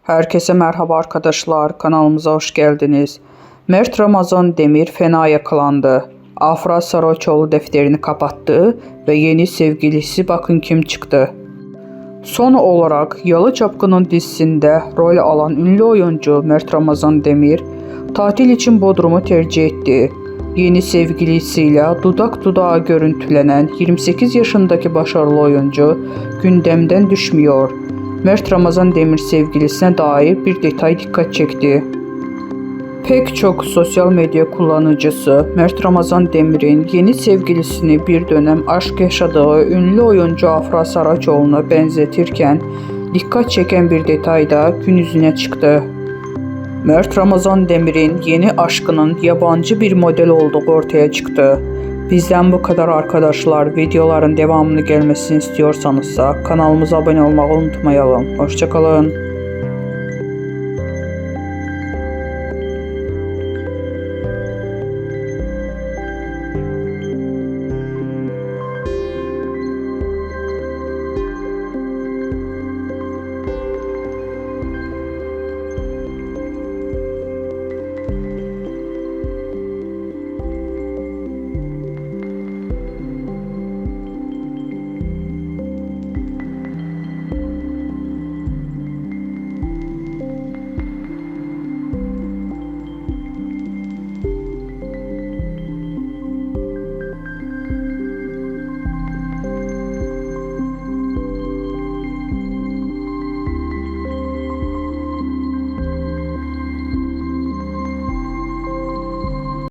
Herkese merhaba arkadaşlar, kanalımıza hoş geldiniz. Mert Ramazan Demir fena yakalandı. Afra Saraçoğlu defterini kapattı ve yeni sevgilisi bakın kim çıktı. Son olarak Yalı Çapkın'ın dizisinde rol alan ünlü oyuncu Mert Ramazan Demir tatil için Bodrum'u tercih etti. Yeni sevgilisiyle dudak dudağa görüntülenen 28 yaşındaki başarılı oyuncu gündemden düşmüyor. Mert Ramazan Demir sevgilisine dair bir detay dikkat çekti. Pek çok sosyal medya kullanıcısı Mert Ramazan Demir'in yeni sevgilisini bir dönem aşk yaşadığı ünlü oyuncu Afra Saraçoğlu'na benzetirken dikkat çeken bir detay da gün yüzüne çıktı. Mert Ramazan Demir'in yeni aşkının yabancı bir model olduğu ortaya çıktı. Bizden bu kadar arkadaşlar. Videoların devamını gelmesini istiyorsanız kanalımıza abone olmayı unutmayalım. Hoşça kalın.